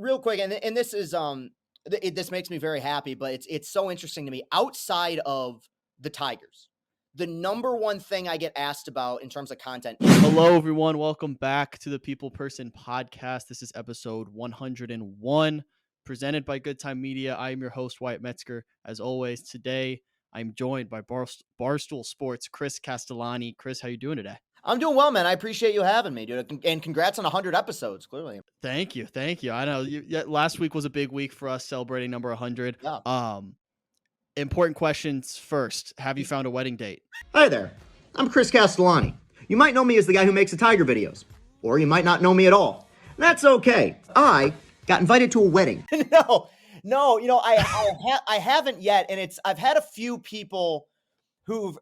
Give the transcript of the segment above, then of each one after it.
real quick, and this is this makes me very happy, but it's so interesting to me. Outside of the Tigers, the number one thing I get asked about in terms of content. Hello, everyone. Welcome back to the People Person Podcast. This is episode 101, presented by Good Time Media. I am your host, Wyatt Metzger. As always, today I'm joined by Barstool Sports Chris Castellani. Chris, how you doing today? I'm doing well, man. I appreciate you having me, dude. And congrats on 100 episodes, clearly. Thank you. I know last week was a big week for us celebrating number 100. Yeah. Important questions first. Have you found a wedding date? Hi there, I'm Chris Castellani. You might know me as the guy who makes the Tiger videos, or you might not know me at all. That's okay. I got invited to a wedding. No, I haven't yet, and I've had a few people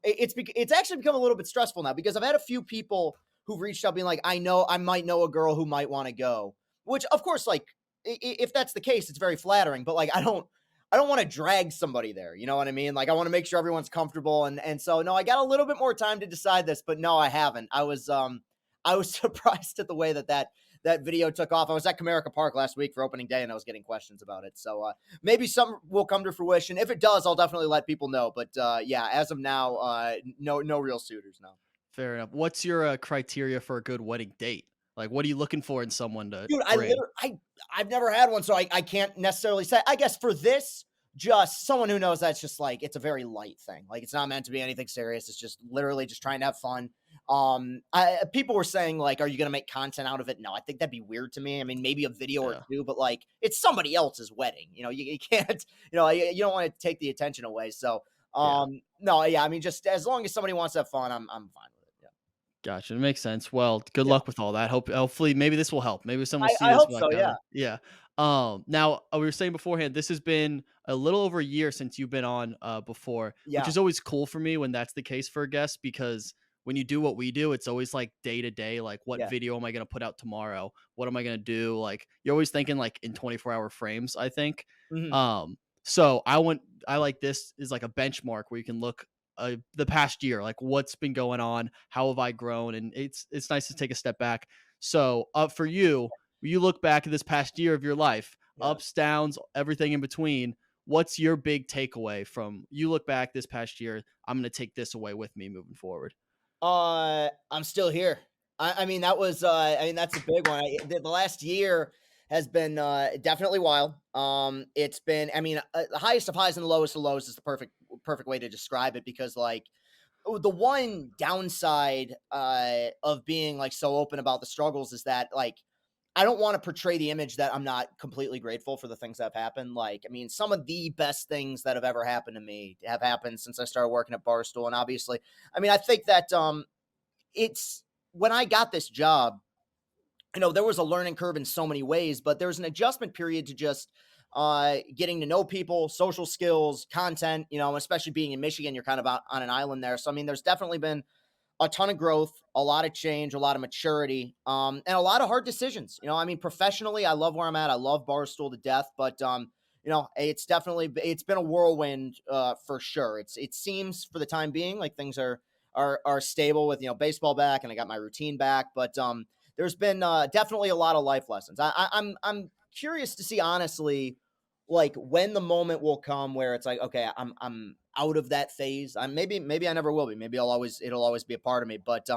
it's actually become a little bit stressful now because I've had a few people who've reached out being like, I might know a girl who might want to go, which of course, like if that's the case, it's very flattering, but like, I don't want to drag somebody there. You know what I mean? Like I want to make sure everyone's comfortable. And so, no, I got a little bit more time to decide this, but no, I haven't. I was surprised at the way that video took off. I was at Comerica Park last week for opening day and I was getting questions about it. So maybe some will come to fruition. If it does, I'll definitely let people know. But yeah, as of now, no real suitors. No. Fair enough. What's your criteria for a good wedding date? Like, what are you looking for in someone to Dude, bring? I've never had one, so I can't necessarily say. I guess for this, just someone who knows that's just like, it's a very light thing. Like, it's not meant to be anything serious. It's just literally just trying to have fun. People were saying like, are you going to make content out of it? No, I think that'd be weird to me. I mean, maybe a video or two, but like, it's somebody else's wedding. You know, you can't, you don't want to take the attention away. So, no, yeah, I mean, just as long as somebody wants to have fun, I'm fine with it. Yeah. Gotcha. It makes sense. Well, good luck with all that. Hopefully maybe this will help. Maybe someone will see I this. hope so. Yeah. Yeah. Now we were saying beforehand, this has been a little over a year since you've been on before, which is always cool for me when that's the case for a guest, because when you do what we do, it's always like day to day, like what video am I going to put out tomorrow? What am I going to do? Like you're always thinking like in 24-hour frames, I think. Mm-hmm. So I like this is like a benchmark where you can look the past year, like what's been going on, how have I grown, and it's nice to take a step back. So for you, when you look back at this past year of your life, ups, downs, everything in between, what's your big takeaway from you look back this past year? I'm going to take this away with me moving forward. I'm still here. I mean, that's a big one. The last year has been definitely wild. It's been, the highest of highs and the lowest of lows is the perfect way to describe it, because like the one downside of being like so open about the struggles is that like I don't want to portray the image that I'm not completely grateful for the things that have happened. Like, I mean, some of the best things that have ever happened to me have happened since I started working at Barstool. And obviously, I mean, I think that it's when I got this job, there was a learning curve in so many ways, but there was an adjustment period to just getting to know people, social skills, content, especially being in Michigan, you're kind of out on an island there. So, I mean, there's definitely been a ton of growth, a lot of change, a lot of maturity, and a lot of hard decisions. I mean, professionally, I love where I'm at. I love Barstool to death, but it's been a whirlwind for sure. It seems for the time being like things are stable with baseball back, and I got my routine back, but there's been definitely a lot of life lessons. I'm curious to see, honestly, like when the moment will come where it's like, okay, I'm out of that phase. Maybe I never will be. Maybe it'll always be a part of me. But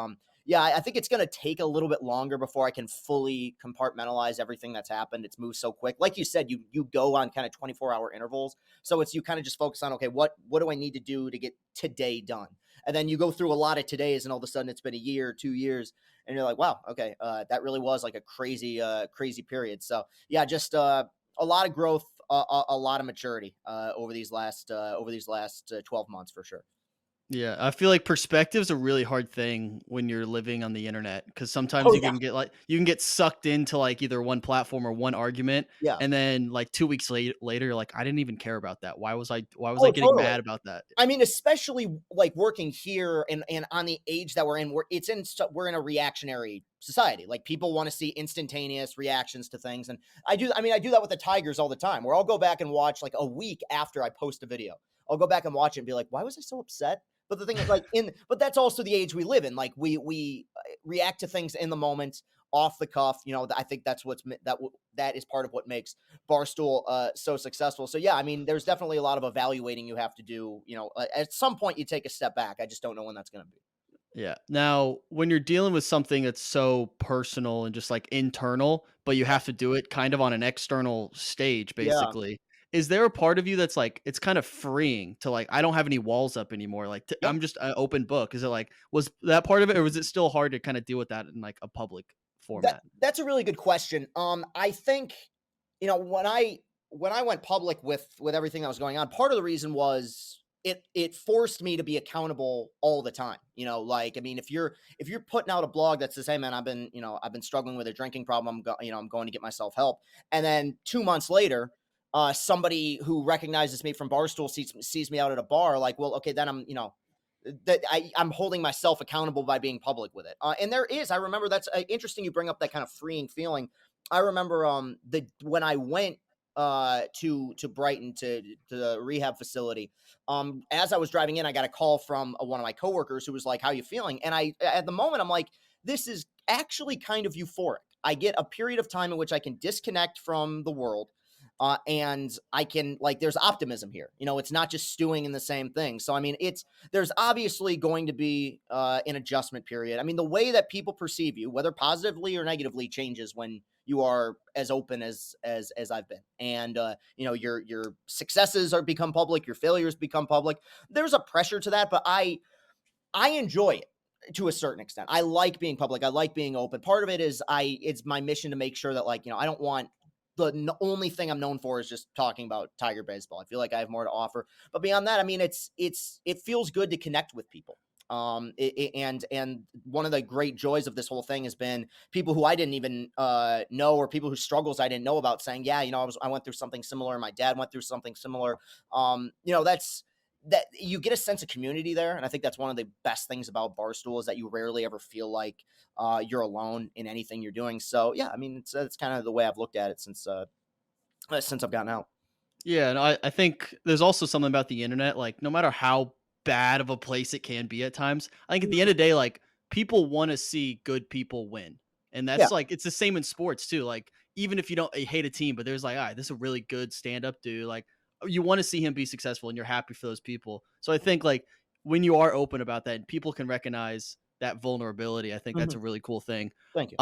yeah, I think it's going to take a little bit longer before I can fully compartmentalize everything that's happened. It's moved so quick. Like you said, you go on kind of 24-hour intervals. So you kind of just focus on, okay, what do I need to do to get today done? And then you go through a lot of todays, and all of a sudden it's been a year, 2 years, and you're like, wow, okay, that really was like a crazy period. So yeah, just a lot of growth, a lot of maturity over these last 12 months for sure. Yeah, I feel like perspective's a really hard thing when you're living on the internet, because sometimes you can get sucked into like either one platform or one argument, and then like 2 weeks later, you're like, I didn't even care about that. Why was I getting totally mad about that? I mean, especially like working here and on the age that we're in, we're in a reactionary society. Like people want to see instantaneous reactions to things, and I do that with the Tigers all the time, where I'll go back and watch like a week after I post a video. I'll go back and watch it and be like, why was I so upset? But the thing is, like, but that's also the age we live in. Like we react to things in the moment. off the cuff. I think that's that is part of what makes Barstool so successful. So yeah, I mean, there's definitely a lot of evaluating you have to do. At some point you take a step back. I just don't know when that's going to be. Yeah. Now, when you're dealing with something that's so personal and just like internal, but you have to do it kind of on an external stage, Yeah. basically, is there a part of you that's like, it's kind of freeing to like, I don't have any walls up anymore? Like, Yep. I'm just an open book. Is it like, was that part of it, or was it still hard to kind of deal with that in like a public format? That's a really good question. I think, when I went public with everything that was going on, part of the reason was it forced me to be accountable all the time. Like, I mean, if you're putting out a blog that says, "Hey man, I've been struggling with a drinking problem. I'm going to get myself help," and then 2 months later, somebody who recognizes me from Barstool sees me out at a bar, like, well, okay, then I'm holding myself accountable by being public with it. And I remember that's interesting. You bring up that kind of freeing feeling. I remember when I went to Brighton to the rehab facility. As I was driving in, I got a call from one of my coworkers who was like, "How you feeling?" And at the moment, I'm like, "This is actually kind of euphoric. I get a period of time in which I can disconnect from the world." And I can, like, there's optimism here. It's not just stewing in the same thing. So, I mean, there's obviously going to be an adjustment period. I mean, the way that people perceive you, whether positively or negatively, changes when you are as open as I've been. And your successes become public, your failures become public. There's a pressure to that, but I enjoy it to a certain extent. I like being public. I like being open. Part of it is it's my mission to make sure that, like, I don't want the only thing I'm known for is just talking about Tiger baseball. I feel like I have more to offer, but beyond that, I mean, it feels good to connect with people. And one of the great joys of this whole thing has been people who I didn't even know, or people whose struggles I didn't know about, saying, "Yeah, I went through something similar. My dad went through something similar." That you get a sense of community there. And I think that's one of the best things about Barstool, is that you rarely ever feel like you're alone in anything you're doing. So yeah, I mean, it's kind of the way I've looked at it since I've gotten out. Yeah, and I think there's also something about the internet, like, no matter how bad of a place it can be at times, I think at the end of the day, like, people want to see good people win. And Yeah. that's like, it's the same in sports too. Like, even if you don't hate a team, but there's like, all right, this is a really good stand up dude. Like, you want to see him be successful and you're happy for those people. So I think, like, when you are open about that and people can recognize that vulnerability, I think that's a Mhm. really cool thing. Thank you.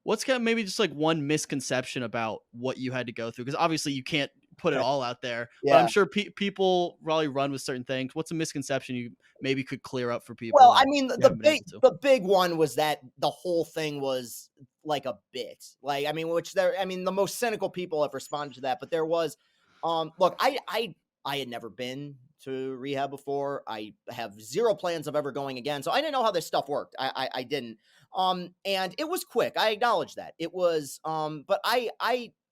What's kind of maybe just like one misconception about what you had to go through? Because obviously you can't put it all out there, but I'm Yeah. sure people probably run with certain things. What's a misconception you maybe could clear up for people Well, I that mean, you haven't been able to? the big one was that the whole thing was like a bit. Like, I mean, the most cynical people have responded to that, but there was, look, I had never been to rehab before. I have zero plans of ever going again, so I didn't know how this stuff worked. I didn't. And it was quick. I acknowledge that it was. But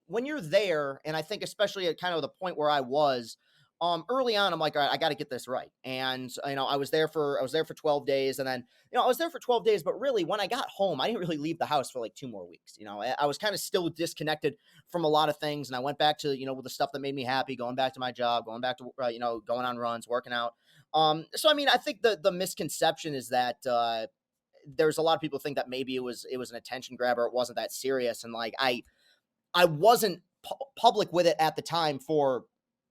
when you're there, and I think especially at kind of the point where I was, early on, I'm like, all right, I got to get this right. And I was there for 12 days, and then I was there for 12 days. But really, when I got home, I didn't really leave the house for like 2 more weeks. I was kind of still disconnected from a lot of things, and I went back to with the stuff that made me happy, going back to my job, going back to going on runs, working out. So I mean, I think the misconception is that there's a lot of people think that maybe it was an attention grabber. It wasn't that serious, and like I wasn't public with it at the time for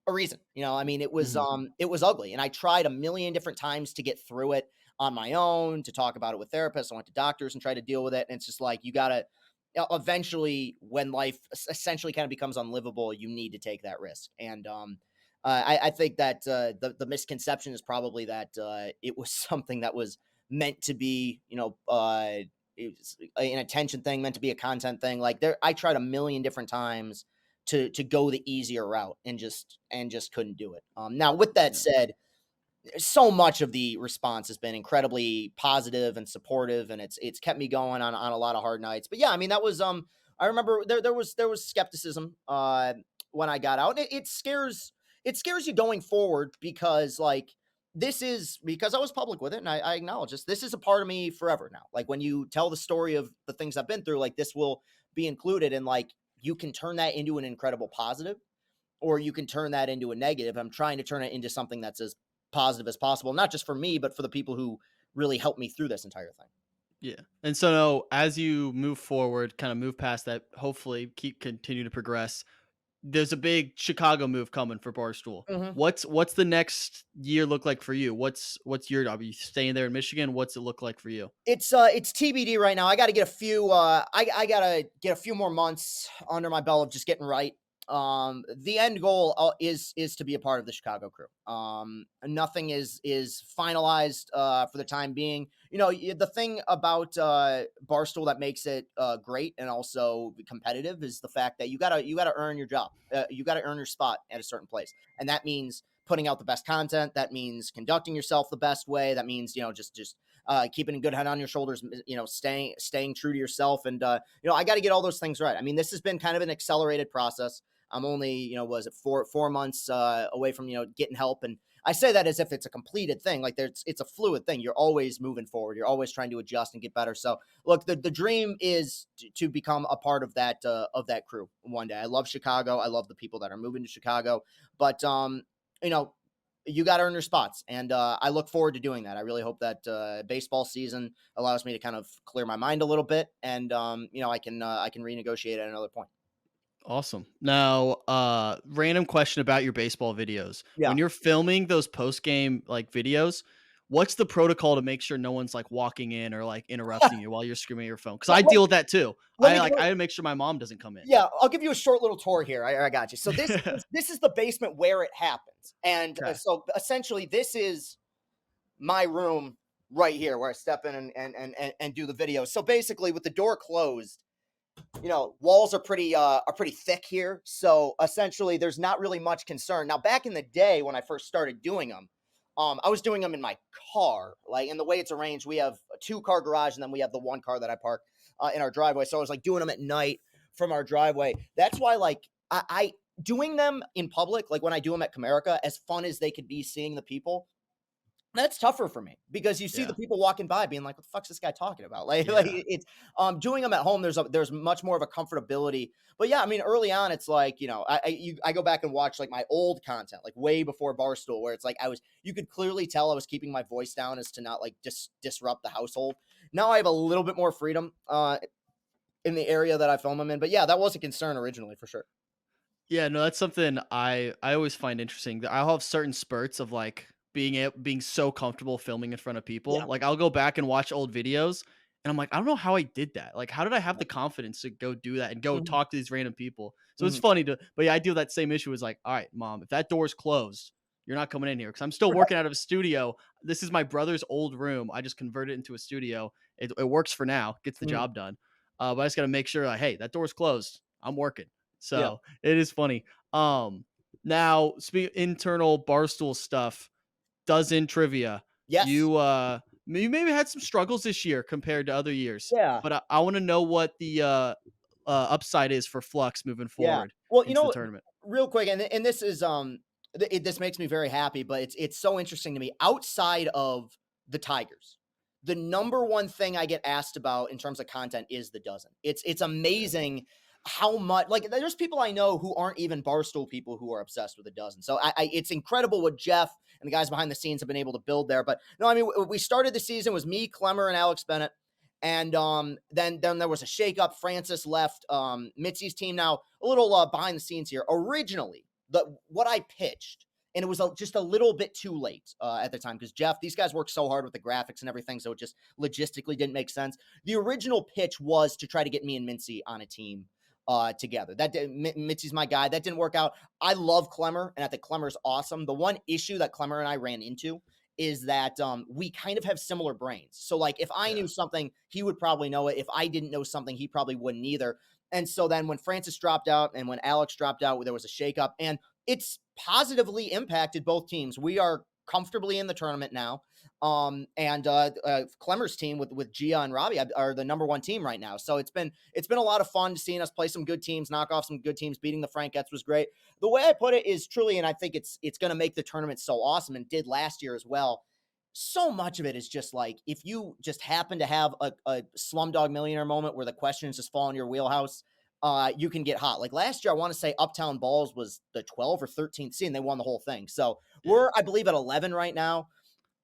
a reason. I mean, Mhm. it was ugly, and I tried a million different times to get through it on my own, to talk about it with therapists. I went to doctors and tried to deal with it, and it's just like, you gotta eventually, when life essentially kind of becomes unlivable, you need to take that risk. And I think that the misconception is probably that it was something that was meant to be, it was an attention thing, meant to be a content thing. Like, I tried a million different times to go the easier route, and just couldn't do it. Now, with that Yeah. said, so much of the response has been incredibly positive and supportive, and it's kept me going on a lot of hard nights. But yeah, I mean, that was I remember there was skepticism when I got out. It scares you going forward, because, like, this is because I was public with it, and I acknowledge this. This is a part of me forever now. Like, when you tell the story of the things I've been through, like, this will be included, and like, you can turn that into an incredible positive, or you can turn that into a negative. I'm trying to turn it into something that's as positive as possible, not just for me, but for the people who really helped me through this entire thing. Yeah. And so now, as you move forward, kind of move past that, hopefully continue to progress. There's a big Chicago move coming for Barstool. Mhm. What's the next year look like for you? What's your job? Are you staying there in Michigan? What's it look like for you? It's TBD right now. I got to get a few. I gotta get a few more months under my belt of just getting right. The end goal is to be a part of the Chicago crew. Nothing is finalized for the time being. You know, the thing about Barstool that makes it great and also competitive is the fact that you gotta earn your job. You gotta earn your spot at a certain place, and that means putting out the best content. That means conducting yourself the best way. That means just keeping a good head on your shoulders, you know, staying true to yourself. And, you know, I got to get all those things right. I mean, this has been kind of an accelerated process. I'm only, you know, was it 4 months away from, you know, getting help. And I say that as if it's a completed thing. Like it's a fluid thing. You're always moving forward. You're always trying to adjust and get better. So look, the dream is to become a part of that crew one day. I love Chicago. I love the people that are moving to Chicago, but, you know, you got to earn your spots. And I look forward to doing that. I really hope that baseball season allows me to kind of clear my mind a little bit. And, you know, I can renegotiate at another point. Awesome. Now, random question about your baseball videos. Yeah. When you're filming those post game like videos, what's the protocol to make sure no one's like walking in or like interrupting you while you're screaming at your phone? Because I Let, let, deal with that too. let me I make sure my mom doesn't come in. Yeah, I'll give you a short little tour here. I got you. So this is the basement where it happens. And Okay. so essentially this is my room right here where I step in and do the video. So basically with the door closed, you know, walls are pretty thick here. So essentially there's not really much concern. Now back in the day when I first started doing them, I was doing them in my car. Like, and the way it's arranged, we have a 2-car garage and then we have the 1 car that I park in our driveway. So I was like doing them at night from our driveway. That's why like I doing them in public, like when I do them at Comerica, as fun as they could be seeing the people, that's tougher for me because you see the Yeah. people walking by being like, "What the fuck's this guy talking about?" Like Yeah. it's doing them at home. There's much more of a comfortability. But yeah, I mean, early on, it's like, you know, I go back and watch like my old content, like way before Barstool, where it's like you could clearly tell I was keeping my voice down as to not like disrupt the household. Now I have a little bit more freedom in the area that I film them in. But yeah, that was a concern originally for sure. Yeah, no, that's something I always find interesting. I'll have certain spurts of like being so comfortable filming in front of people. Yeah. Like I'll go back and watch old videos and I'm like, I don't know how I did that. Like how did I have the confidence to go do that and go Mhm. talk to these random people? So it's Mhm. funny but yeah, I deal with that same issue. Is like, all right, mom, if that door's closed, you're not coming in here because I'm still working out of a studio. This is my brother's old room. I just converted it into a studio. It works for now, gets the Mhm. job done. But I just got to make sure, like, hey, that door's closed. I'm working. Yeah. So it is funny. Now speak internal Barstool stuff. Dozen trivia. Yes. You maybe had some struggles this year compared to other years, Yeah. but I want to know what the upside is for Flux moving Yeah. forward Well, you into the know, tournament. real quick, and this is this makes me very happy, but it's so interesting to me. Outside of the Tigers, the number one thing I get asked about in terms of content is the dozen. It's Yeah. amazing how much like there's people I know who aren't even Barstool people who are obsessed with a dozen. So it's incredible what Jeff and the guys behind the scenes have been able to build there. But no, I mean we started the season was me, Clemmer, and Alex Bennett. And then there was a shakeup. Francis left Mitzi's team. Now, a little behind the scenes here. Originally, what I pitched, and it was just a little bit too late at the time because Jeff, these guys worked so hard with the graphics and everything, so it just logistically didn't make sense. The original pitch was to try to get me and Mincy on a team together. Mitzi's my guy. That didn't work out. I love Clemmer, and I think Clemmer's awesome. The one issue that Clemmer and I ran into is that we kind of have similar brains. So, like, if I Yeah. knew something, he would probably know it. If I didn't know something, he probably wouldn't either. And so then when Francis dropped out and when Alex dropped out, there was a shakeup, and it's positively impacted both teams. We are comfortably in the tournament now. And Clemmer's team with Gia and Robbie are the number one team right now. So it's been a lot of fun seeing us play some good teams, knock off some good teams. Beating the Frankettes was great. The way I put it is truly, and I think it's going to make the tournament so awesome, and did last year as well. So much of it is just like if you just happen to have a Slumdog Millionaire moment where the questions just fall in your wheelhouse, you can get hot. Like last year, I want to say Uptown Balls was the 12th or 13th seed, and they won the whole thing. So Yeah. we're, I believe, at 11 right now.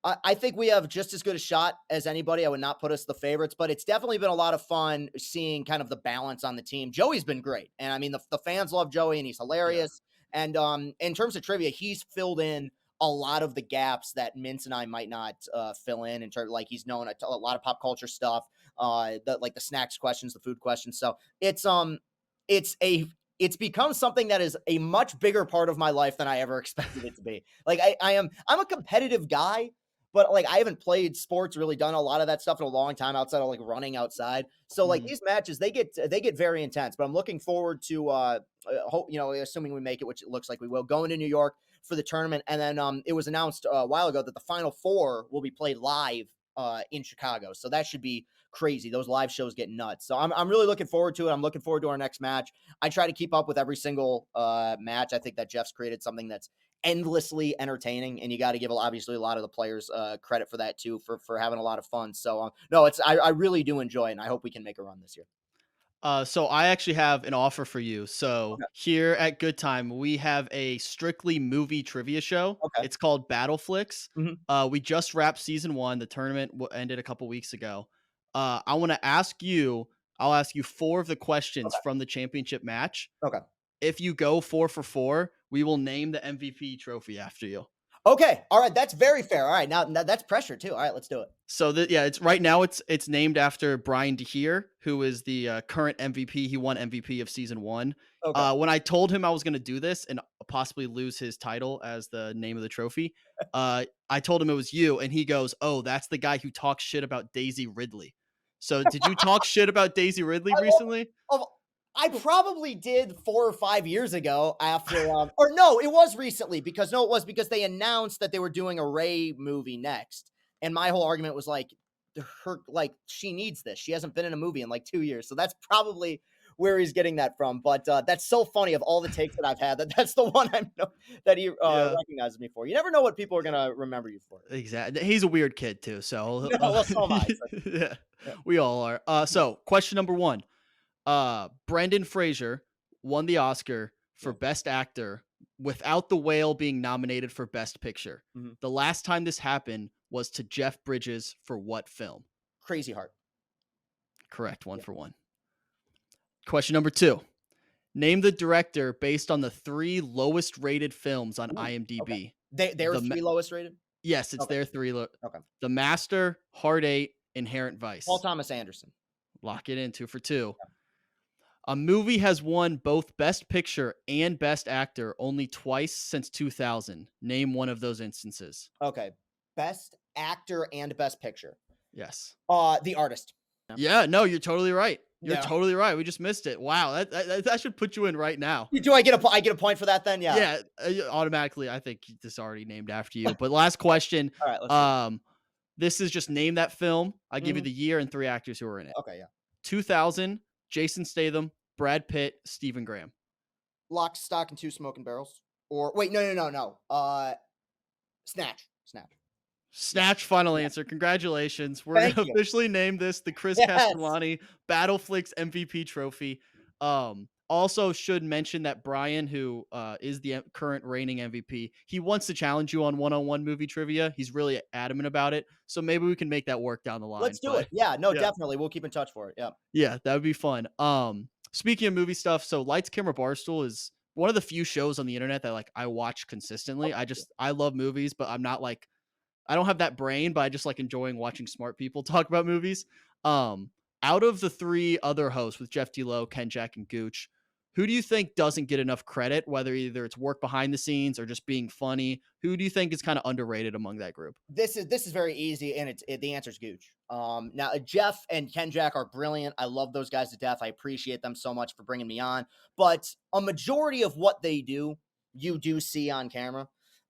I think we have just as good a shot as anybody. I would not put us the favorites, but it's definitely been a lot of fun seeing kind of the balance on the team. Joey's been great. And I mean, the fans love Joey and he's hilarious. And in terms of trivia, he's filled in a lot of the gaps that Mince and I might not fill in terms, like he's known a lot of pop culture stuff, like the snacks questions, the food questions. So it's become something that is a much bigger part of my life than I ever expected it to be. Like I'm a competitive guy, but like I haven't played sports, really done a lot of that stuff in a long time outside of like running outside. So like these matches, they get very intense, but I'm looking forward to hope, assuming we make it, which it looks like we will, going to New York for the tournament. And then it was announced a while ago that the Final Four will be played live in Chicago. So that should be crazy. Those live shows get nuts. So I'm really looking forward to it. I'm looking forward to our next match. I try to keep up with every single match. I think that Jeff's created something that's endlessly entertaining, and you got to give obviously a lot of the players credit for that too, for having a lot of fun. So no, I really do enjoy it, and I hope we can make a run this year. So I actually have an offer for you. So here at Good Time, we have a strictly movie trivia show. Okay. It's called Battle Flicks. Mhm. We just wrapped season 1. The tournament ended a couple weeks ago. I want to ask you. I'll ask you 4 of the questions from the championship match. Okay. If you go 4 for 4, we will name the MVP trophy after you. Okay. All right. That's very fair. All right. Now that's pressure too. All right. Let's do it. So it's right now it's named after Brian DeHeer, who is the current MVP. He won MVP of season 1. Okay. When I told him I was going to do this and possibly lose his title as the name of the trophy, I told him it was you, and he goes, "Oh, that's the guy who talks shit about Daisy Ridley." So did you talk shit about Daisy Ridley recently? I probably did 4 or 5 years ago after, or no, it was recently because they announced that they were doing a Ray movie next. And my whole argument was like, she needs this. She hasn't been in a movie in like 2 years. So that's probably where he's getting that from. But that's so funny of all the takes that I've had that's the one I know that he recognizes me for. You never know what people are going to remember you for. Exactly. He's a weird kid too. So, well, so am I. Yeah, we all are. So question number 1. Brendan Fraser won the Oscar for Best Actor without The Whale being nominated for Best Picture. The last time this happened was to Jeff Bridges for what film? Crazy Heart. Correct. 1 for 1. Question number 2. Name the director based on the 3 lowest rated films on IMDb. Okay. They were 3 lowest rated? Yes, it's their 3. Okay. The Master, Hard 8, Inherent Vice. Paul Thomas Anderson. Lock it in. 2 for 2. A movie has won both Best Picture and Best Actor only twice since 2000. Name one of those instances. Okay. Best Actor and Best Picture. Yes. The Artist. Yeah, no, you're totally right. You're totally right. We just missed it. Wow, that should put you in right now. Do I get a point for that then? Yeah. Yeah, automatically. I think this already named after you. But last question. All right, let's this is just name that film. I give you the year and 3 actors who are in it. Okay, yeah. 2000, Jason Statham, Brad Pitt, Stephen Graham. Lock, Stock, and 2 Smoking Barrels. Or wait, no. Snatch. Snatch, final answer. Congratulations. We're going to officially name this the Chris Castellani Battleflix MVP trophy. Also should mention that Brian, who is the current reigning MVP, he wants to challenge you on one-on-one movie trivia. He's really adamant about it. So maybe we can make that work down the line. Let's do it. Yeah, no, definitely. We'll keep in touch for it. Yeah. Yeah, that would be fun. Speaking of movie stuff, so Lights Camera Barstool is one of the few shows on the internet that like I watch consistently. I love movies, but I'm not like, I don't have that brain, but I just like enjoying watching smart people talk about movies. Out of the 3 other hosts with Jeff D'Lo, Ken Jack, and Gooch, who do you think doesn't get enough credit, whether either it's work behind the scenes or just being funny? Who do you think is kind of underrated among that group? This is very easy, and the answer is Gooch. Now Jeff and Ken Jack are brilliant. I love those guys to death. I appreciate them so much for bringing me on. But a majority of what they do, you do see on camera.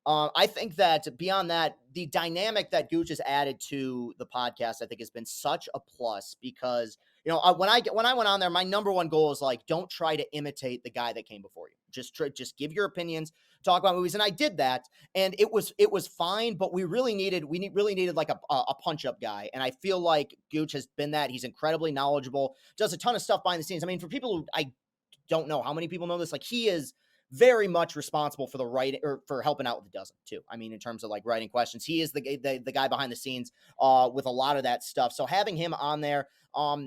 I think that beyond that, the dynamic that Gooch has added to the podcast, I think, has been such a plus because, when I went on there, my number one goal is like, don't try to imitate the guy that came before you. Just give your opinions, talk about movies. And I did that, and it was fine, but we really needed like a punch up guy. And I feel like Gooch has been that. He's incredibly knowledgeable, does a ton of stuff behind the scenes. I mean, for people who I don't know how many people know this, like he is very much responsible for the writing or for helping out with the dozen too. I mean, in terms of like writing questions, he is the guy behind the scenes with a lot of that stuff. So having him on there,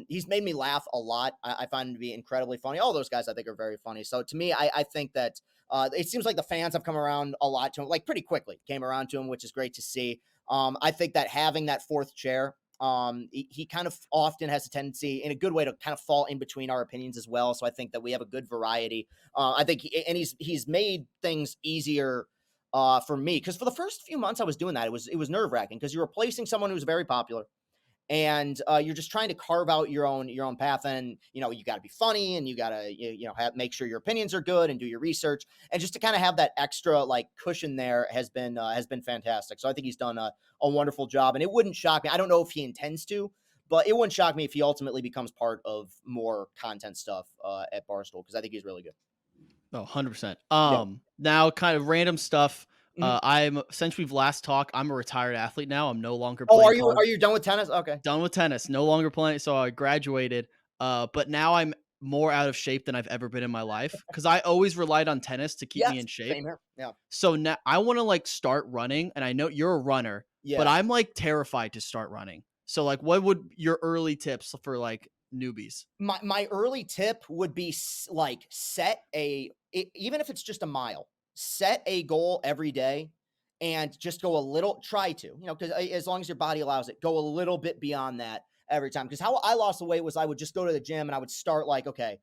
he's made me laugh a lot. I find him to be incredibly funny. All those guys I think are very funny. So to me, I think that it seems like the fans have come around a lot to him, like pretty quickly came around to him, which is great to see. I think that having that fourth chair, he kind of often has a tendency in a good way to kind of fall in between our opinions as well. So I think that we have a good variety. I think he's made things easier for me, because for the first few months I was doing that, it was nerve wracking because you're replacing someone who's very popular, and you're just trying to carve out your own path. And you got to be funny, and you got to make sure your opinions are good and do your research, and just to kind of have that extra like cushion there has been fantastic. So I think he's done a wonderful job, and it wouldn't shock me. I don't know if he intends to, but it wouldn't shock me if he ultimately becomes part of more content stuff at Barstool, because I think he's really good. Oh, 100%. Yeah. Now kind of random stuff. Mhm. Since we've last talked, I'm a retired athlete now. I'm no longer Oh, playing are you college. done with tennis? Okay. Done with tennis, no longer playing. So I graduated. But now I'm more out of shape than I've ever been in my life because I always relied on tennis to keep me Yes. in shape. Same here. Yeah. So now I want to like start running, and I know you're a runner, but Yeah. I'm like terrified to start running. So like, what would your early tips for like newbies? My early tip would be like even if it's just a mile, set a goal every day and just go a little, try to, because as long as your body allows it, go a little bit beyond that every time. Because how I lost the weight was I would just go to the gym and I would start like, okay,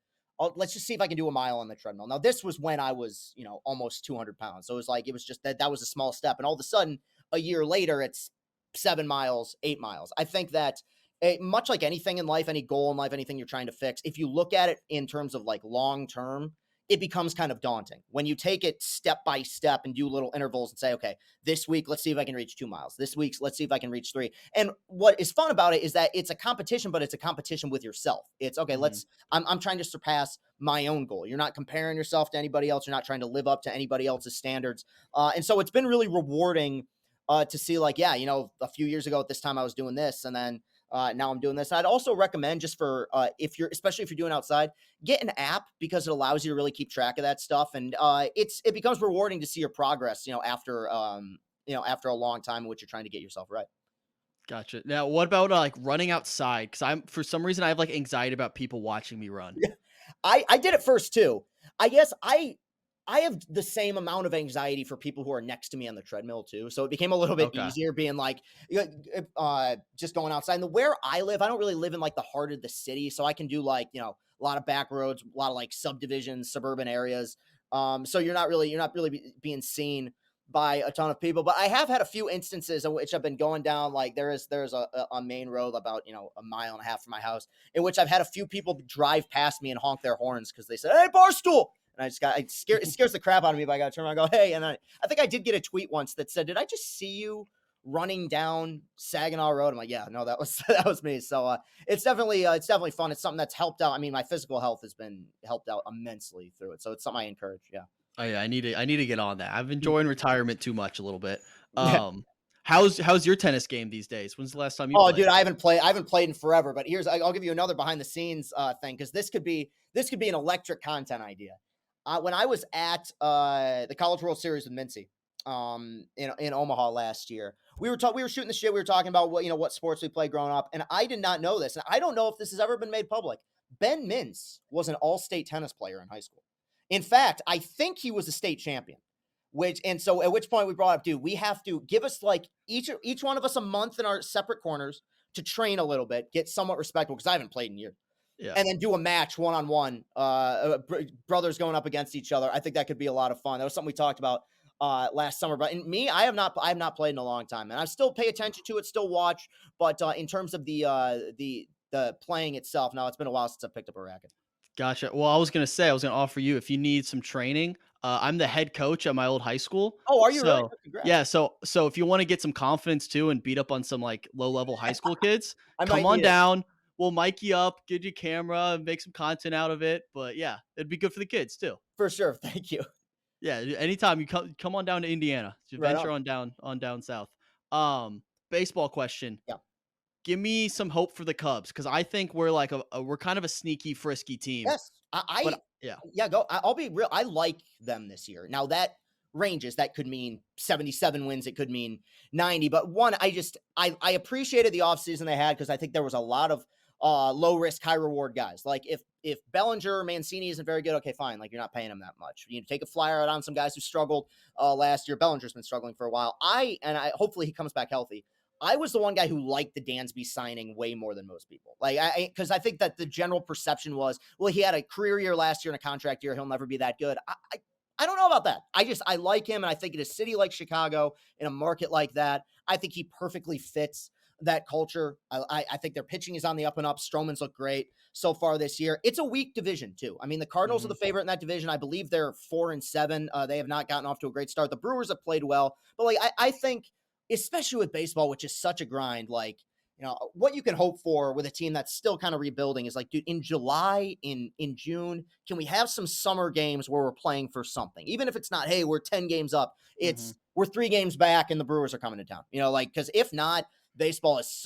let's just see if I can do a mile on the treadmill. Now, this was when I was, almost 200 pounds. So it was like, it was just that was a small step. And all of a sudden, a year later, it's 7 miles, 8 miles. I think that much like anything in life, any goal in life, anything you're trying to fix, if you look at it in terms of like long term, it becomes kind of daunting when you take it step by step and do little intervals and say, okay, this week, let's see if I can reach 2 miles. This week, let's see if I can reach 3. And what is fun about it is that it's a competition, but it's a competition with yourself. It's okay, Mhm. I'm trying to surpass my own goal. You're not comparing yourself to anybody else. You're not trying to live up to anybody else's standards. And so it's been really rewarding to see like, yeah, a few years ago at this time I was doing this, and then now I'm doing this. And I'd also recommend, just for especially if you're doing outside, get an app, because it allows you to really keep track of that stuff. And it becomes rewarding to see your progress, after a long time in which you're trying to get yourself right. Gotcha. Now, what about like running outside? Because for some reason I have like anxiety about people watching me run. Yeah. I did it first too. I guess I have the same amount of anxiety for people who are next to me on the treadmill too. So it became a little bit Okay. easier being like, just going outside. And where I live, I don't really live in like the heart of the city. So I can do like, a lot of back roads, a lot of like subdivisions, suburban areas. So you're not really being seen by a ton of people. But I have had a few instances in which I've been going down, like there's a main road about, a mile and a half from my house, in which I've had a few people drive past me and honk their horns because they said, "Hey, Barstool." And it scares the crap out of me, but I got to turn around and go, "Hey." And I think I did get a tweet once that said, "Did I just see you running down Saginaw Road?" I'm like, "Yeah, no, that was that was me." So it's definitely fun. It's something that's helped out. I mean, my physical health has been helped out immensely through it. So it's something I encourage. Yeah. Oh yeah, I need to get on that. I've enjoying retirement too much a little bit. Yeah. How's your tennis game these days? When's the last time you Oh, played? dude, I haven't played in forever. But I'll give you another behind the scenes thing, because this could be an electric content idea. When I was at the College World Series with Mincy, in Omaha last year, we were shooting the shit. We were talking about what sports we played growing up, and I did not know this, and I don't know if this has ever been made public. Ben Mintz was an all-state tennis player in high school. In fact, I think he was a state champion. So at which point we brought up, dude, we have to give us like each one of us a month in our separate corners to train a little bit, get somewhat respectable, because I haven't played in years, Yeah. and then do a match one-on-one, brothers going up against each other. I think that could be a lot of fun. That was something we talked about last summer. But in me, I have not played in a long time, and I still pay attention to it, still watch. But in terms of the playing itself, now it's been a while since I picked up a racket. Gotcha. Well, I was gonna offer you, if you need some training. I'm the head coach at my old high school. Oh, are you really? So Congrats. yeah, so if you want to get some confidence too and beat up on some like low level high school kids, I come might on need it down. We'll mic you up, get you camera, and make some content out of it. But yeah, it'd be good for the kids too. for sure. Thank you. Yeah, anytime you come on down to Indiana, to Right venture on. on down south. Baseball question. Yeah. Give me some hope for the Cubs because I think we're like we're kind of a sneaky, frisky team. Yes. But Yeah. Yeah, go. I'll be real. I like them this year. Now that ranges. That could mean 77 wins. It could mean 90. But one, I appreciated the offseason they had because I think there was a lot of low risk, high reward guys. Like if Bellinger or Mancini isn't very good, okay, fine. Like you're not paying him that much. You take a flyer out on some guys who struggled last year. Bellinger's been struggling for a while. I hopefully he comes back healthy. I was the one guy who liked the Dansby signing way more than most people. Like because I think that the general perception was, well, he had a career year last year and a contract year. He'll never be that good. I don't know about that. I like him, and I think in a city like Chicago, in a market like that, I think he perfectly fits that culture. I think their pitching is on the up and up. Stroman's looked great so far this year. It's a weak division too. I mean, the Cardinals are the favorite in that division. I believe they're 4-7. They have not gotten off to a great start. The Brewers have played well, but like I think, especially with baseball, which is such a grind, like, what you can hope for with a team that's still kind of rebuilding is like, dude, in July, in June, can we have some summer games where we're playing for something? Even if it's not, hey, we're 10 games up, it's we're 3 games back and the Brewers are coming to town. Because if not, baseball is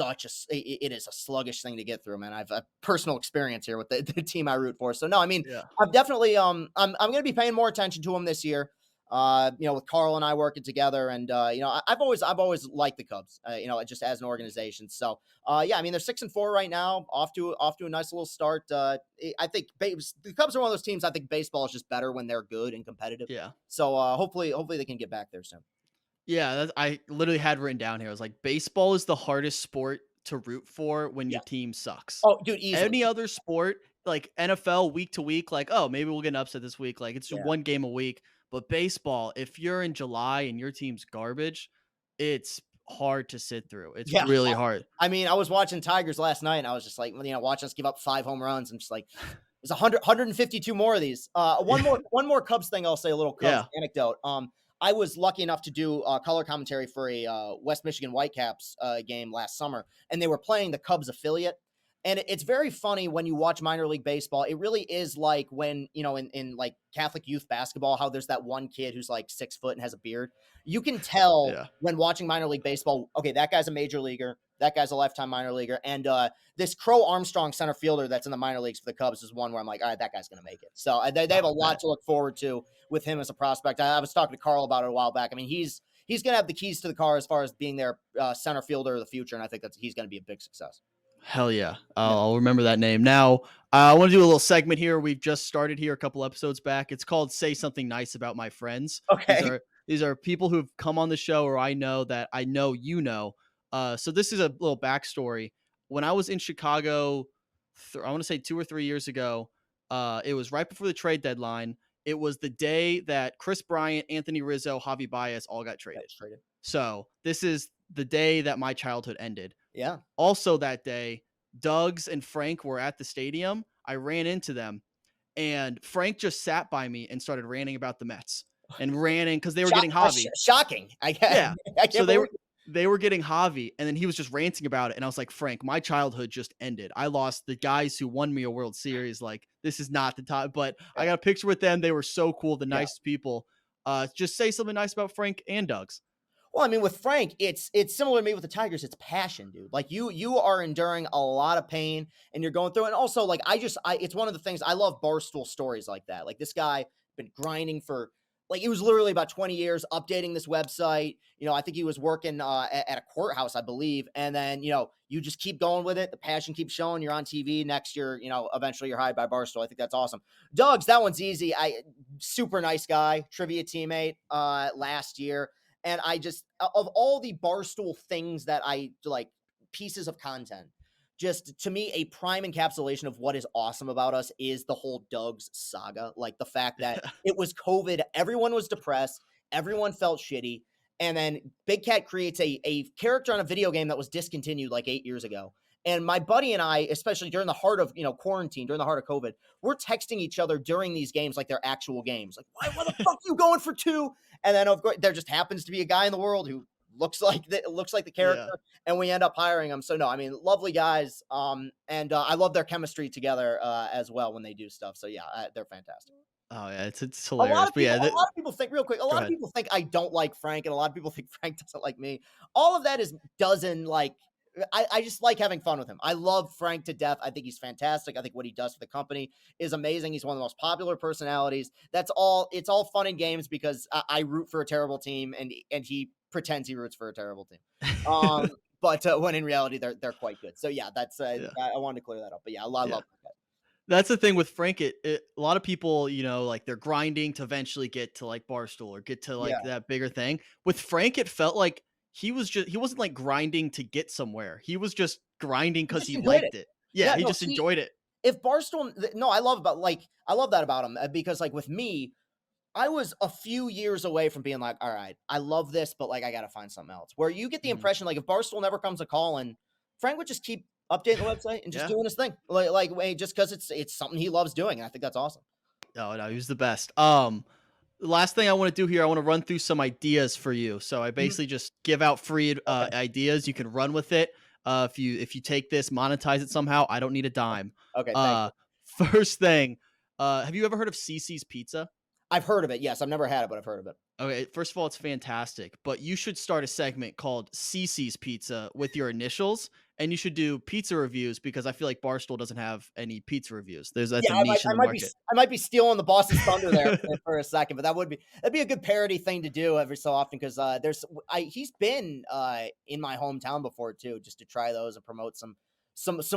it is a sluggish thing to get through, man. I've a personal experience here with the team I root for. So no, I mean, I've definitely, I'm going to be paying more attention to them this year. With Carl and I working together, and I've always liked the Cubs, just as an organization. So, I mean, they're 6-4 right now, off to a nice little start. I think the Cubs are one of those teams. I think baseball is just better when they're good and competitive. Yeah. So, hopefully they can get back there soon. Yeah, I literally had written down here. I was like, baseball is the hardest sport to root for when your team sucks. Oh, dude, easily. Any other sport, like NFL, week to week, like, oh, maybe we'll get an upset this week. Like, it's just one game a week. But baseball, if you're in July and your team's garbage, it's hard to sit through. It's really hard. I mean, I was watching Tigers last night, and I was just like, watching us give up 5 home runs. I'm just like, there's 152 more of these. One more Cubs thing. I'll say a little Cubs anecdote. I was lucky enough to do color commentary for a West Michigan Whitecaps game last summer, and they were playing the Cubs affiliate. And it's very funny when you watch minor league baseball. It really is like when, in like Catholic youth basketball, how there's that one kid who's like 6 foot and has a beard. You can tell when watching minor league baseball, okay, that guy's a major leaguer. That guy's a lifetime minor leaguer. And this Crow Armstrong center fielder that's in the minor leagues for the Cubs is one where I'm like, all right, that guy's going to make it. So they have a lot to look forward to with him as a prospect. I was talking to Carl about it a while back. I mean, he's going to have the keys to the car as far as being their center fielder of the future. And I think he's going to be a big success. Hell yeah. I'll remember that name. Now, I want to do a little segment here. We've just started here a couple episodes back. It's called Say Something Nice About My Friends. Okay. These are people who've come on the show, or I know that I know you know. So this is a little backstory. When I was in Chicago, I want to say 2 or 3 years ago, it was right before the trade deadline. It was the day that Chris Bryant, Anthony Rizzo, Javi Baez all got traded. So this is the day that my childhood ended. Yeah. Also that day, Doug's and Frank were at the stadium. I ran into them, and Frank just sat by me and started ranting about the Mets and ranting because they were getting Javi. Shocking. I guess. Yeah. So they were getting Javi, and then he was just ranting about it. And I was like, Frank, my childhood just ended. I lost the guys who won me a World Series. Like, this is not the time. But I got a picture with them. They were so cool. The nicest people. Just say something nice about Frank and Doug's. Well, I mean, with Frank, it's similar to me with the Tigers. It's passion, dude. Like you are enduring a lot of pain and you're going through it. And also, like, it's one of the things I love Barstool stories like that. Like this guy been grinding for, like, it was literally about 20 years updating this website. I think he was working at a courthouse, I believe. And then, you just keep going with it. The passion keeps showing. You're on TV next year. Eventually you're hired by Barstool. I think that's awesome. Doug's, that one's easy. Super nice guy, trivia teammate last year. And of all the Barstool things that I like, pieces of content, just to me, a prime encapsulation of what is awesome about us is the whole Doug's saga. Like the fact that it was COVID, everyone was depressed, everyone felt shitty. And then Big Cat creates a character on a video game that was discontinued like 8 years ago. And my buddy and I, especially during the heart of, quarantine, during the heart of COVID, we're texting each other during these games like they're actual games. Like, why the fuck are you going for 2? And then, of course, there just happens to be a guy in the world who looks like the character, and we end up hiring him. So, no, I mean, lovely guys. And I love their chemistry together as well when they do stuff. So, yeah, they're fantastic. Oh, yeah, it's hilarious. A lot of people think, real quick, a lot of people think I don't like Frank, and a lot of people think Frank doesn't like me. All of that doesn't, like, I just like having fun with him. I love Frank to death. I think he's fantastic. I think what he does for the company is amazing. He's one of the most popular personalities. It's all fun and games because I root for a terrible team and he pretends he roots for a terrible team. But when in reality they're quite good. So yeah, that's Yeah. I wanted to clear that up. But yeah, I love that. That's the thing with Frank. A lot of people, like they're grinding to eventually get to like Barstool or get to like Yeah. that bigger thing. With Frank, it felt like he wasn't like grinding to get somewhere. He was just grinding because just he enjoyed liked it. it. Yeah, he No, just enjoyed it. if Barstool, no, I love that about him because like with me, I was a few years away from being like, all right, I love this, but like I got to find something else. Where you get the Mhm. impression like if Barstool never comes a call and Frank would just keep updating the website and just Yeah. doing his thing, just because it's something he loves doing, and I think that's awesome. Oh no, he was the best. The last thing I want to do here, I want to run through some ideas for you. So I Mhm. basically just give out free Okay, ideas. You can run with it. If you take this, monetize it somehow. I don't need a dime. okay, thank Uh, you. first thing, have you ever heard of CC's Pizza? I've heard of it. Yes, I've never had it, but I've heard of it. Okay, first of all, it's fantastic, but you should start a segment called CC's Pizza with your initials, and you should do pizza reviews because I feel like Barstool doesn't have any pizza reviews. That's Yeah, a niche in the market. I might be stealing the boss's thunder there for a second, but that'd be a good parody thing to do every so often because he's been in my hometown before too, just to try those and promote some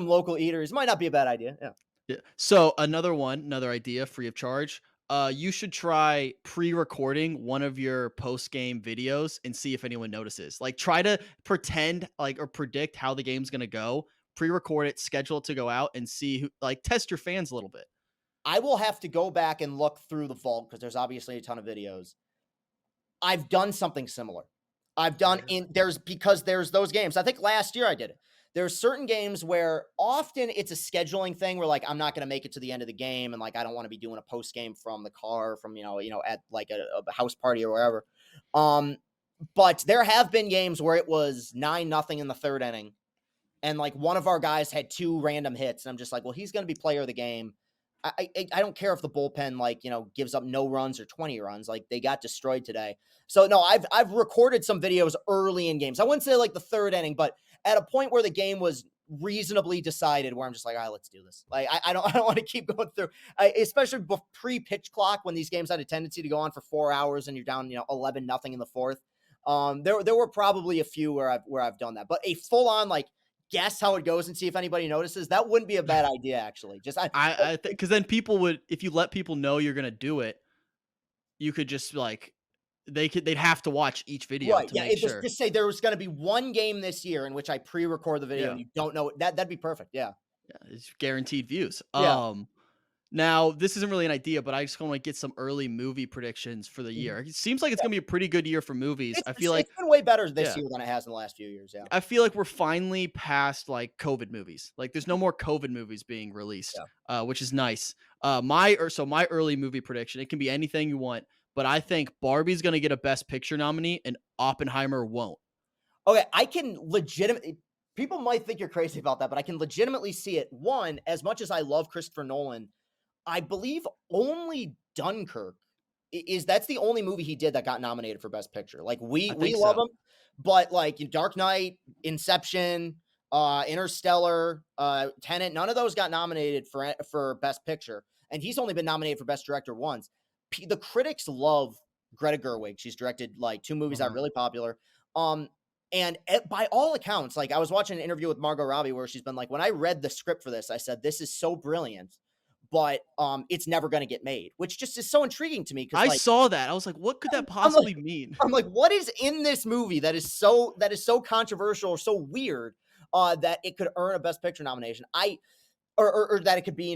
local eaters. Might not be a bad idea. Yeah. Yeah. So another idea free of charge. You should try pre-recording one of your post-game videos and see if anyone notices. Like try to pretend like or predict how the game's gonna go. Pre-record it, schedule it to go out, and see who like test your fans a little bit. I will have to go back and look through the vault because there's obviously a ton of videos. I've done something similar. I've done Really? there's those games. I think last year I did it. There's certain games where often it's a scheduling thing where like I'm not going to make it to the end of the game and like I don't want to be doing a post game from the car from at like a house party or wherever. Um but there have been games where it was 9-0 in the third inning and like one of our guys had two random hits and I'm just like, well, he's going to be player of the game. I don't care if the bullpen gives up no runs or 20 runs, like they got destroyed today. So no, I've recorded some videos early in games. I wouldn't say like the third inning, but at a point where the game was reasonably decided, where I'm just like, all right, let's do this. Like I don't want to keep going through, especially pre pitch clock when these games had a tendency to go on for 4 hours and you're down 11-0 in the fourth. There were probably a few where I've done that, but a full on like guess how it goes and see if anybody notices. That wouldn't be a bad idea, actually. I think because then people would, if you let people know you're gonna do it, you could just like they'd have to watch each video Right. to Yeah. make Just, sure. just say there was going to be one game this year in which I pre-record the video Yeah, and you don't know that'd be perfect. Yeah. yeah, it's guaranteed views. Yeah. Now, this isn't really an idea, but I just want to get some early movie predictions for the Mhm. year. It seems like it's Yeah. going to be a pretty good year for movies. I feel like, It's been way better this yeah, year than it has in the last few years. Yeah. I feel like we're finally past like COVID movies. Like, there's no more COVID movies being released, Yeah. which is nice. My early movie prediction, it can be anything you want, but I think Barbie's going to get a Best Picture nominee and Oppenheimer won't. Okay. I can legitimately, people might think you're crazy about that, but I can legitimately see it. One, as much as I love Christopher Nolan, I believe only Dunkirk that's the only movie he did that got nominated for Best Picture. Like I we think love so. him, but like Dark Knight, Inception, Interstellar, Tenet, none of those got nominated for Best Picture, and he's only been nominated for Best Director once. The critics love Greta Gerwig. She's directed like two movies that are Uh-huh. really popular. Um, by all accounts, like I was watching an interview with Margot Robbie where she's been like, when I read the script for this, I said, this is so brilliant, but it's never going to get made, which just is so intriguing to me because I like saw that. I was like, what could that I'm like possibly mean? I'm like, what is in this movie that is so controversial or so weird that it could earn a Best Picture nomination? Or that it could be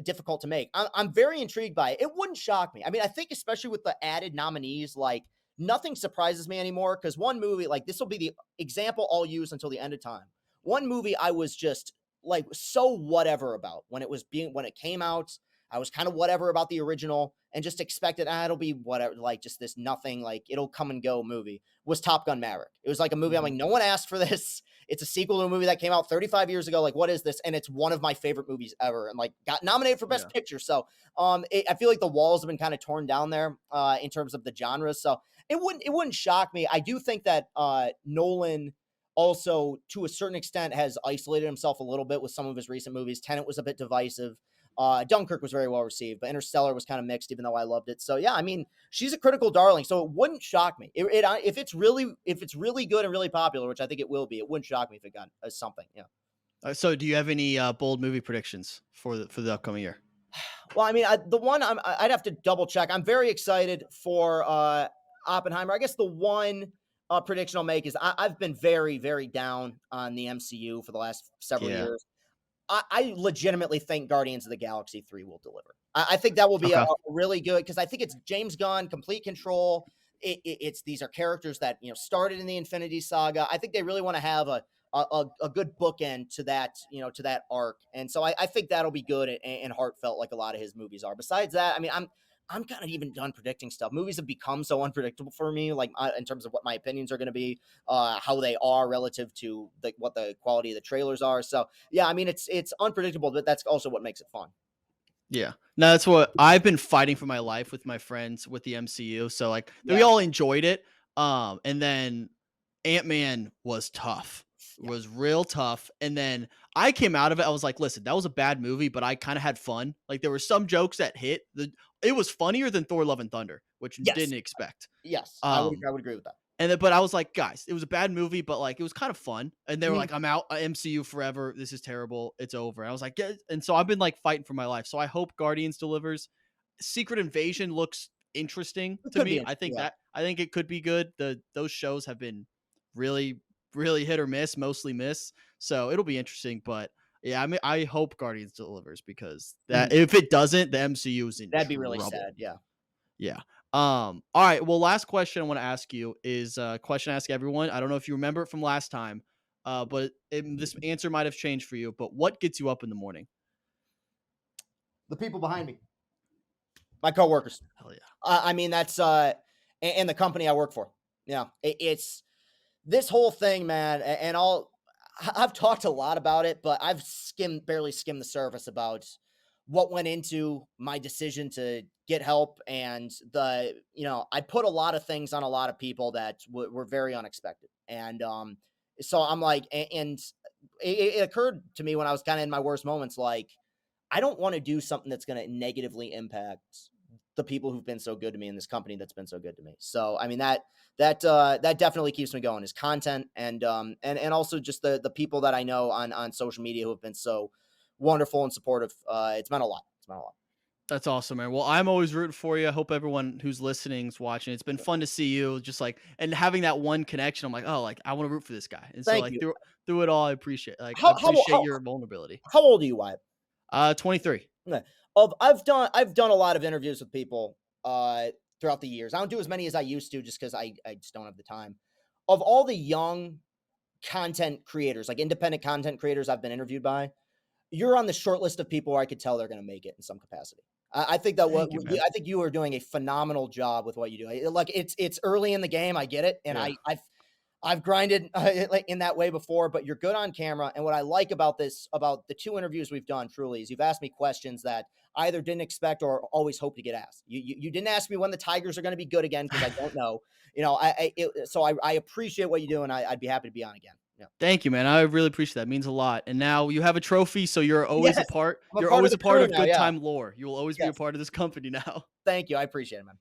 difficult to make. I'm very intrigued by it. It wouldn't shock me. I mean, I think especially with the added nominees, like nothing surprises me anymore because one movie like this will be the example I'll use until the end of time. One movie I was just like so whatever about when it came out. I was kind of whatever about the original and just expected it'll be whatever, like just this nothing, like it'll come and go movie was Top Gun Maverick. It was like a movie. I'm like, Mhm. no one asked for this. It's a sequel to a movie that came out 35 years ago. Like, what is this? And it's one of my favorite movies ever and like got nominated for Yeah. Best Picture. So I feel like the walls have been kind of torn down there in terms of the genres. So it wouldn't shock me. I do think that Nolan also to a certain extent has isolated himself a little bit with some of his recent movies. Tenet was a bit divisive. Dunkirk was very well received, but Interstellar was kind of mixed, even though I loved it. So yeah, I mean, she's a critical darling, so it wouldn't shock me if it's really good and really popular, which I think it will be. It wouldn't shock me if it got something. Yeah. So do you have any bold movie predictions for the upcoming year? Well, I mean, I'd have to double check. I'm very excited for Oppenheimer. I guess the one prediction I'll make is I've been very, very down on the MCU for the last several Yeah. years. I legitimately think Guardians of the Galaxy 3 will deliver. I think that will be a Okay. really good, because I think it's James Gunn, complete control. These are characters that started in the Infinity Saga. I think they really want to have a good bookend to that to that arc, and so I think that'll be good and heartfelt like a lot of his movies are. Besides that, I mean, I'm kind of even done predicting stuff. Movies have become so unpredictable for me, like in terms of what my opinions are going to be, how they are relative to what the quality of the trailers are. So yeah, I mean, it's unpredictable, but that's also what makes it fun. Yeah. No, that's what I've been fighting for my life with my friends with the MCU. So like we Yeah. all enjoyed it. And then AntMan was tough. Yeah. Was real tough. And then I came out of it. I was like, listen, that was a bad movie, but I kind of had fun. Like there were some jokes that hit. It was funnier than Thor: Love and Thunder, which Yes. didn't expect. Yes, I would agree with that. And then, but I was like, guys, it was a bad movie, but like it was kind of fun. And they were Mhm. like, I'm out MCU forever. This is terrible. It's over. And I was like, yeah. And so I've been like fighting for my life. So I hope Guardians delivers. Secret Invasion looks interesting It to could me. be, I think yeah. it could be good. Those shows have been really, really hit or miss, mostly miss. So it'll be interesting. But yeah, I mean, I hope Guardians delivers, because that if it doesn't, the MCU is in That'd be really trouble. sad. Yeah. Yeah. All right. Well, last question I want to ask you is a question I ask everyone. I don't know if you remember it from last time, but this answer might have changed for you. But what gets you up in the morning? The people behind me, my coworkers. Hell yeah. I mean, that's and the company I work for. Yeah, it's this whole thing, man. And I've talked a lot about it, but I've barely skimmed the surface about what went into my decision to get help, and I put a lot of things on a lot of people that were very unexpected, and so I'm like, and it occurred to me when I was kind of in my worst moments, like I don't want to do something that's going to negatively impact the people who've been so good to me in this company that's been so good to me. So I mean that definitely keeps me going, is content, and also just the people that I know on social media who have been so wonderful and supportive. It's meant a lot. It's meant a lot. That's awesome, man. Well, I'm always rooting for you. I hope everyone who's listening is watching. It's been fun to see you, just like, and having that one connection. I'm like, oh, like I want to root for this guy. And so Thank like you. through it all, I appreciate I How appreciate your vulnerability. how old are you, Wyatt? 23. Yeah. I've done a lot of interviews with people throughout the years. I don't do as many as I used to, just because I just don't have the time. Of all the young content creators, like independent content creators I've been interviewed by, you're on the short list of people where I could tell they're going to make it in some capacity. I think that Thank you, man. I think you are doing a phenomenal job with what you do. Like it's early in the game, I get it, and Yeah. I've grinded like in that way before, but you're good on camera. And what I like about the two interviews we've done, truly, is you've asked me questions that I either didn't expect or always hope to get asked. You didn't ask me when the Tigers are going to be good again, because I don't know. So I appreciate what you do, and I'd be happy to be on again. Yeah. Thank you, man. I really appreciate that. It means a lot. And now you have a trophy, so you're always Yes, a part. I'm a You're part of always the a part crew of now, Good yeah. Time lore. You will always be a Yes. part of this company now. Thank you. I appreciate it, man.